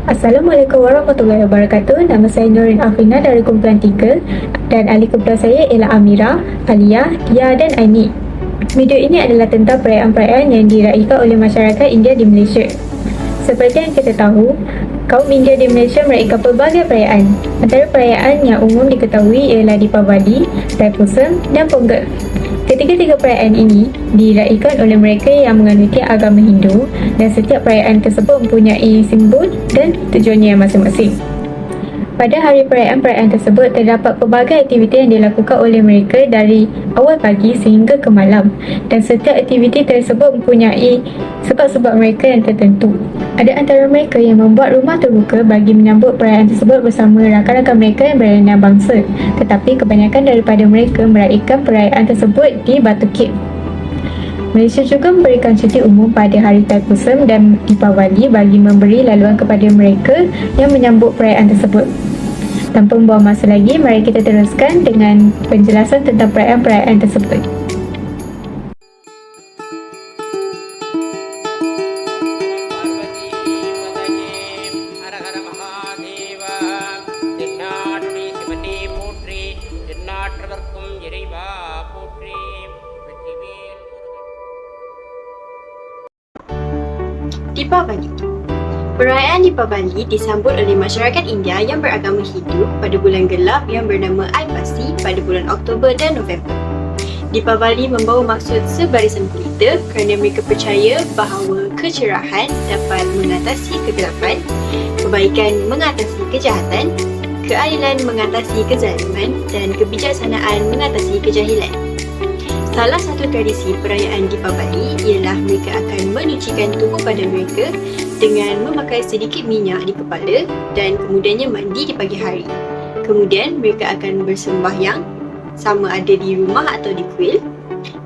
Assalamualaikum warahmatullahi wabarakatuh. Nama saya Nurin Afrina dari kumpulan 3 dan ahli kumpulan saya ialah Amira, Alia, Tia dan Aini. Video ini adalah tentang perayaan-perayaan yang diraihkan oleh masyarakat India di Malaysia. Seperti yang kita tahu, kaum India di Malaysia meraihkan pelbagai perayaan. Antara perayaan yang umum diketahui ialah Deepavali, Thaipusam dan Pongal. Ketiga-tiga perayaan ini diraihkan oleh mereka yang menganuti agama Hindu dan setiap perayaan tersebut mempunyai simbol dan tujuannya masing-masing. Pada hari perayaan-perayaan tersebut terdapat pelbagai aktiviti yang dilakukan oleh mereka dari awal pagi sehingga ke malam dan setiap aktiviti tersebut mempunyai sebab-sebab mereka yang tertentu. Ada antara mereka yang membuat rumah terbuka bagi menyambut perayaan tersebut bersama rakan-rakan mereka yang berlainan bangsa, tetapi kebanyakan daripada mereka meraihkan perayaan tersebut di Batu Cape. Malaysia juga memberikan cuti umum pada hari Thaipusam dan Deepavali bagi memberi laluan kepada mereka yang menyambut perayaan tersebut. Tanpa membuang masa lagi, mari kita teruskan dengan penjelasan tentang perayaan-perayaan tersebut. Deepavali. Perayaan Deepavali disambut oleh masyarakat India yang beragama Hindu pada bulan gelap yang bernama Aipasi pada bulan Oktober dan November. Deepavali membawa maksud sebarisan pelita kerana mereka percaya bahawa kecerahan dapat mengatasi kegelapan, kebaikan mengatasi kejahatan, keadilan mengatasi kezaliman dan kebijaksanaan mengatasi kejahilan. Salah satu tradisi perayaan Deepavali ialah mereka akan menyucikan tubuh badan mereka dengan memakai sedikit minyak di kepala dan kemudiannya mandi di pagi hari. Kemudian mereka akan bersembahyang sama ada di rumah atau di kuil,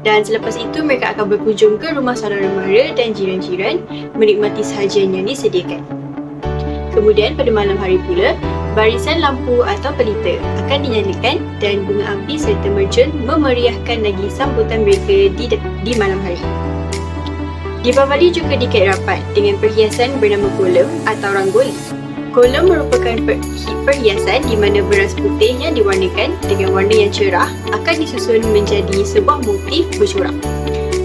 dan selepas itu mereka akan berkunjung ke rumah saudara mara dan jiran-jiran menikmati sahajian yang disediakan. Kemudian pada malam hari pula, barisan lampu atau pelita akan dinyalakan dan bunga api serta mercun memeriahkan lagi sambutan mereka di malam hari. Deepavali juga dikait rapat dengan perhiasan bernama kolam atau rangoli. Kolam merupakan perhiasan di mana beras putih yang diwarnakan dengan warna yang cerah akan disusun menjadi sebuah motif bercorak.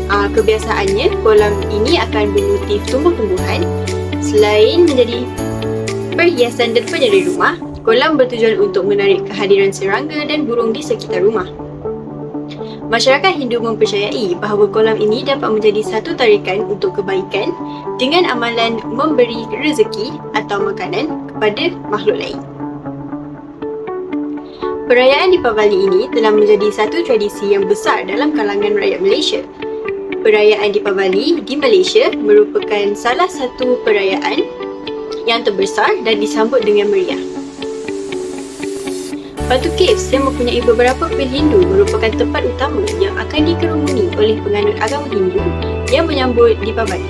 Kebiasaannya, kolam ini akan bermotif tumbuh-tumbuhan. Selain menjadi perhiasan dan penjara rumah, kolam bertujuan untuk menarik kehadiran serangga dan burung di sekitar rumah. Masyarakat Hindu mempercayai bahawa kolam ini dapat menjadi satu tarikan untuk kebaikan dengan amalan memberi rezeki atau makanan kepada makhluk lain. Perayaan Deepavali ini telah menjadi satu tradisi yang besar dalam kalangan rakyat Malaysia. Perayaan Deepavali di Malaysia merupakan salah satu perayaan yang terbesar dan disambut dengan meriah. Batu Caves yang mempunyai beberapa kuil Hindu merupakan tempat utama yang akan dikerumuni oleh penganut agama Hindu yang menyambut Deepavali.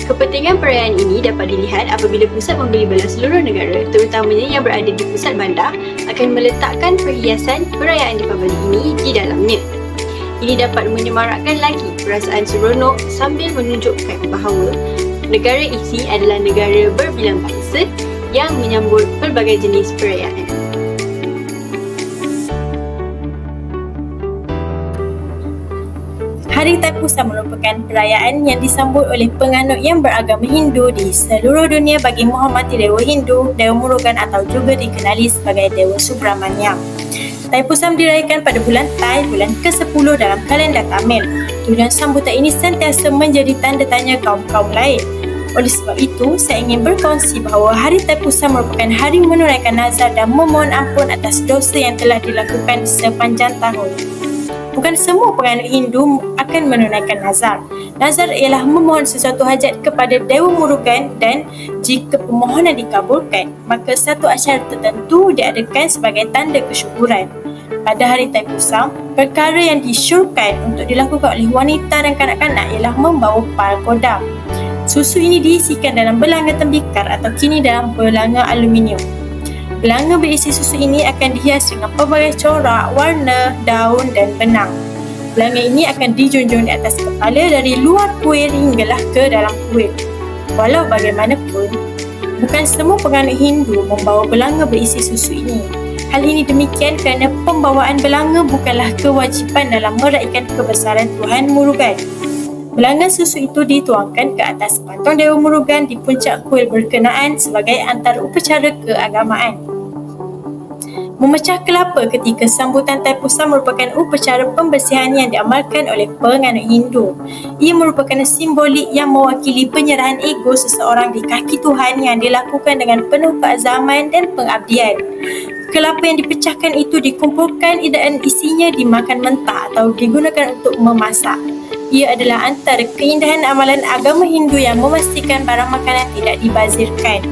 Kepentingan perayaan ini dapat dilihat apabila pusat membeli belah seluruh negara, terutamanya yang berada di pusat bandar, akan meletakkan perhiasan perayaan Deepavali ini di dalamnya. Ini dapat menyemarakkan lagi perasaan seronok sambil menunjukkan bahawa negara ini adalah negara berbilang bangsa yang menyambut pelbagai jenis perayaan. Hari Thaipusam merupakan perayaan yang disambut oleh penganut yang beragama Hindu di seluruh dunia bagi menghormati Dewa Hindu, Dewa Murugan atau juga dikenali sebagai Dewa Subramanyam. Thaipusam dirayakan pada bulan Thai, bulan ke-10 dalam kalender Tamil. Tujuan sambutan ini sentiasa menjadi tanda tanya kaum-kaum lain. Oleh sebab itu, saya ingin berkongsi bahawa Hari Thaipusam merupakan hari menunaikan nazar dan memohon ampun atas dosa yang telah dilakukan sepanjang tahun. Bukan semua penganut Hindu akan menunaikan nazar. Nazar ialah memohon sesuatu hajat kepada Dewa Murugan dan jika permohonan dikabulkan, maka satu acara tertentu diadakan sebagai tanda kesyukuran. Pada hari Thaipusam, perkara yang disyorkan untuk dilakukan oleh wanita dan kanak-kanak ialah membawa pal kodam. Susu ini diisikan dalam belanga tembikar atau kini dalam belanga aluminium. Belanga berisi susu ini akan dihias dengan pelbagai corak, warna, daun dan benang. Belanga ini akan dijunjung di atas kepala dari luar kuil hinggalah ke dalam kuil. Walau bagaimanapun, Bukan semua penganut Hindu membawa belanga berisi susu ini. Hal ini demikian kerana pembawaan belanga bukanlah kewajipan dalam meraihkan kebesaran Tuhan Murugan. Belanga susu itu dituangkan ke atas patung Dewa Murugan di puncak kuil berkenaan sebagai antara upacara keagamaan. Memecah kelapa ketika sambutan Taipusa merupakan upacara pembersihan yang diamalkan oleh penganut Hindu. Ia merupakan simbolik yang mewakili penyerahan ego seseorang di kaki Tuhan yang dilakukan dengan penuh keazaman dan pengabdian. Kelapa yang dipecahkan itu dikumpulkan dan isinya dimakan mentah atau digunakan untuk memasak. Ia adalah antara keindahan amalan agama Hindu yang memastikan barang makanan tidak dibazirkan.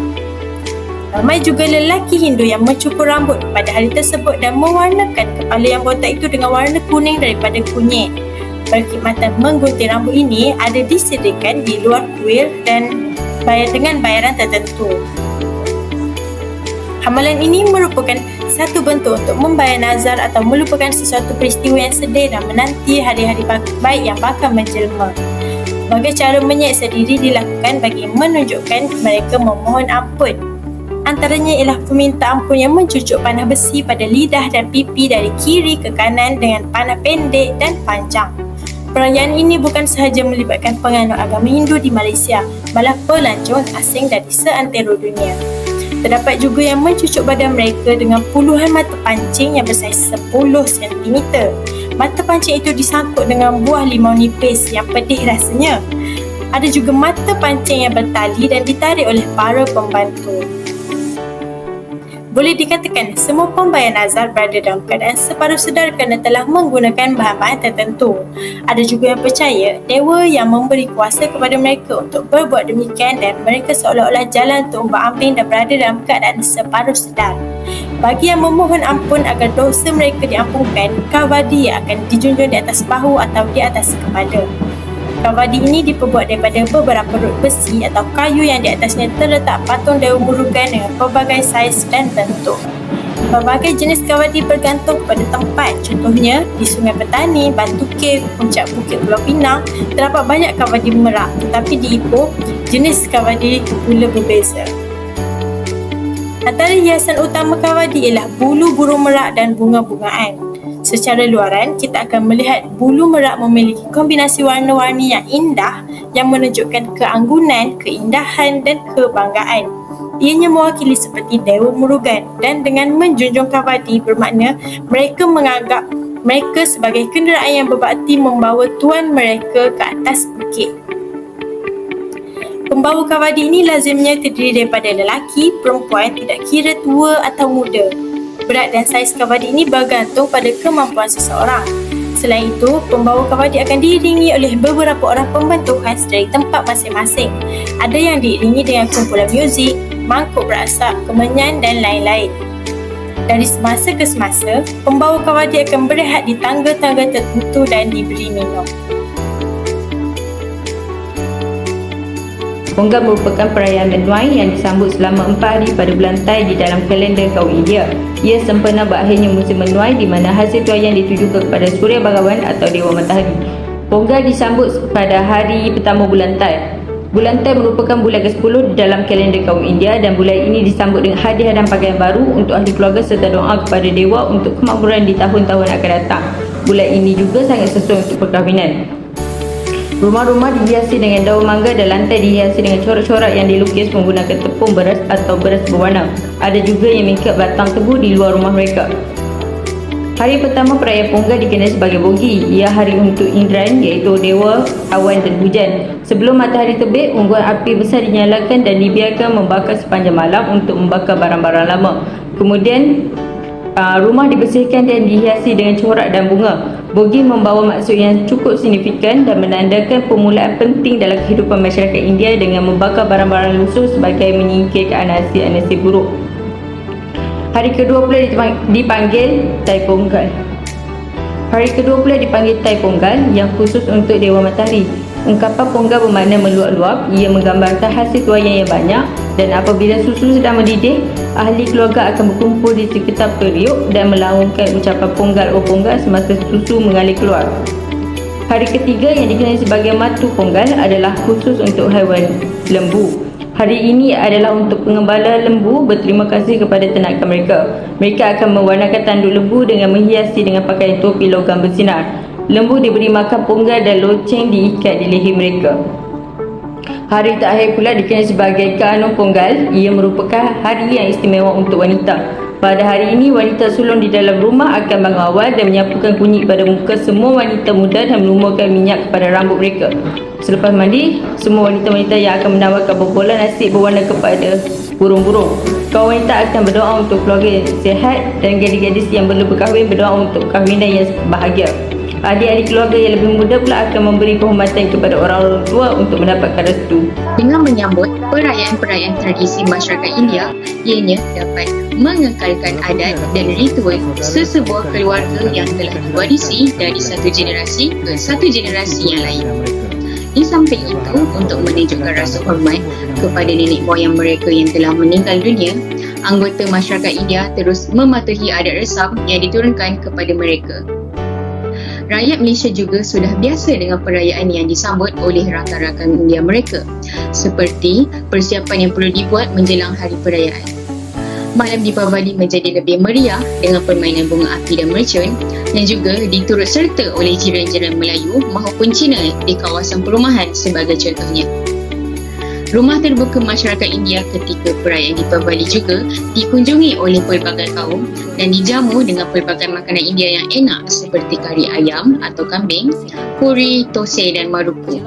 Ramai juga lelaki Hindu yang mencukur rambut pada hari tersebut dan mewarnakan kepala yang botak itu dengan warna kuning daripada kunyit. Perkhidmatan menggunting rambut ini ada disediakan di luar kuil dan dengan bayaran tertentu. Amalan ini merupakan satu bentuk untuk membayar nazar atau melupakan sesuatu peristiwa yang sedih dan menanti hari-hari baik yang bakal menjelma. Sebagai cara menyeksa diri dilakukan bagi menunjukkan mereka memohon ampun. Antaranya ialah peminta ampun yang mencucuk panah besi pada lidah dan pipi dari kiri ke kanan dengan panah pendek dan panjang. Perayaan ini bukan sahaja melibatkan penganut agama Hindu di Malaysia, malah pelancong asing dari seantero dunia. Terdapat juga yang mencucuk badan mereka dengan puluhan mata pancing yang bersaiz 10 cm. Mata pancing itu disangkut dengan buah limau nipis yang pedih rasanya. Ada juga mata pancing yang bertali dan ditarik oleh para pembantu. Boleh dikatakan semua pembayar nazar berada dalam keadaan separuh sedar kerana telah menggunakan bahan-bahan tertentu. Ada juga yang percaya dewa yang memberi kuasa kepada mereka untuk berbuat demikian dan mereka seolah-olah jalan untuk umbang-ambing dan berada dalam keadaan separuh sedar. Bagi yang memohon ampun agar dosa mereka diampunkan, kavadi akan dijunjung di atas bahu atau di atas kepala. Kavadi ini diperbuat daripada beberapa rod besi atau kayu yang di atasnya terletak patung Dewa Murugan dengan pelbagai saiz dan bentuk. Pelbagai jenis kavadi bergantung kepada tempat. Contohnya, di Sungai Petani, Batu Cave, Puncak Bukit Pulau Pinang, terdapat banyak kavadi merak, tetapi di Ipoh, jenis kavadi pula berbeza. Antara hiasan utama kavadi ialah bulu burung merak dan bunga-bungaan. Secara luaran, kita akan melihat bulu merak memiliki kombinasi warna-warni yang indah yang menunjukkan keanggunan, keindahan dan kebanggaan. Ianya mewakili seperti Dewa Murugan dan dengan menjunjung kavadi bermakna mereka menganggap mereka sebagai kenderaan yang berbakti membawa tuan mereka ke atas bukit. Pembawa kavadi ini lazimnya terdiri daripada lelaki, perempuan, tidak kira tua atau muda. Berat dan saiz kavadi ini bergantung pada kemampuan seseorang. Selain itu, pembawa kavadi akan diiringi oleh beberapa orang pembantu khas dari tempat masing-masing. Ada yang diiringi dengan kumpulan muzik, mangkuk berasap, kemenyan dan lain-lain. Dari semasa ke semasa, pembawa kavadi akan berehat di tangga-tangga tertentu dan diberi minum. Pongal merupakan perayaan menuai yang disambut selama 4 hari pada bulan Tai di dalam kalender kaum India. Ia sempena berakhirnya musim menuai di mana hasil tuaian ditujukan kepada Surya Bhagawan atau Dewa Matahari. Pongal disambut pada hari pertama bulan Tai. Bulan Tai merupakan bulan ke-10 di dalam kalender kaum India dan bulan ini disambut dengan hadiah dan pakaian baru untuk ahli keluarga serta doa kepada dewa untuk kemakmuran di tahun-tahun akan datang. Bulan ini juga sangat sesuai untuk perkahwinan. Rumah-rumah dihiasi dengan daun mangga dan lantai dihiasi dengan corak-corak yang dilukis menggunakan tepung beras atau beras berwarna. Ada juga yang mengikat batang tebu di luar rumah mereka. Hari pertama perayaan Pongal dikenali sebagai Bogi. Ia hari untuk Indran iaitu dewa awan dan hujan. Sebelum matahari terbit, unggun api besar dinyalakan dan dibiarkan membakar sepanjang malam untuk membakar barang-barang lama. Kemudian rumah dibersihkan dan dihiasi dengan corak dan bunga. Bogi membawa maksud yang cukup signifikan dan menandakan permulaan penting dalam kehidupan masyarakat India dengan membakar barang-barang lusuh sebagai menyingkirkan anasi-anasi buruk. Hari kedua pula dipanggil Tai Pongal. Hari kedua pula dipanggil Tai Pongal yang khusus untuk Dewa Matahari. Ungkapan Pongal bermakna meluap-luap. Ia menggambarkan hasil tuaian yang banyak dan apabila susu sedang mendidih, ahli keluarga akan berkumpul di sekitar periuk dan melaungkan ucapan Pongal oh Pongal semasa susu mengalir keluar. Hari ketiga yang dikenali sebagai Matu Pongal adalah khusus untuk haiwan lembu. Hari ini adalah untuk pengembala lembu berterima kasih kepada ternakan mereka. Mereka akan mewarnakan tanduk lembu dengan menghiasi dengan pakaian topi logam bersinar. Lembu diberi makan ponggal dan loceng diikat di leher mereka. Hari terakhir pula dikenal sebagai Kanun Ponggal. Ia merupakan hari yang istimewa untuk wanita. Pada hari ini, wanita sulung di dalam rumah akan mengawal dan menyapukan kunyit pada muka semua wanita muda dan melumurkan minyak kepada rambut mereka. Selepas mandi, semua wanita-wanita yang akan menawarkan bobolan nasi berwarna kepada burung-burung. Kaum wanita akan berdoa untuk keluarga yang sihat dan gadis-gadis yang belum berkahwin berdoa untuk kahwinan yang bahagia. Adik-adik keluarga yang lebih muda pula akan memberi penghormatan kepada orang tua untuk mendapatkan restu. Dengan menyambut perayaan-perayaan tradisi masyarakat India, ianya dapat mengekalkan adat dan ritual sesebuah keluarga yang telah diwarisi dari satu generasi ke satu generasi yang lain. Di samping itu, untuk menunjukkan rasa hormat kepada nenek moyang mereka yang telah meninggal dunia, anggota masyarakat India terus mematuhi adat resam yang diturunkan kepada mereka. Rakyat Malaysia juga sudah biasa dengan perayaan yang disambut oleh rakan-rakan India mereka, seperti persiapan yang perlu dibuat menjelang hari perayaan. Malam Deepavali menjadi lebih meriah dengan permainan bunga api dan mercun yang juga diturut serta oleh jiran-jiran Melayu maupun Cina di kawasan perumahan sebagai contohnya. Rumah terbuka masyarakat India ketika perayaan Deepavali juga dikunjungi oleh pelbagai kaum dan dijamu dengan pelbagai makanan India yang enak seperti kari ayam atau kambing, puri, thosai dan maruku.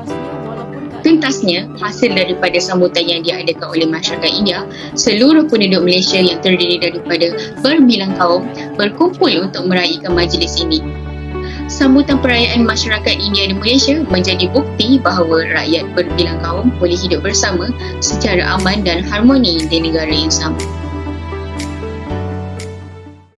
Tuntasnya, hasil daripada sambutan yang diadakan oleh masyarakat India, seluruh penduduk Malaysia yang terdiri daripada berbilang kaum berkumpul untuk meraihkan majlis ini. Sambutan perayaan masyarakat India di Malaysia menjadi bukti bahawa rakyat berbilang kaum boleh hidup bersama secara aman dan harmoni di negara yang sama.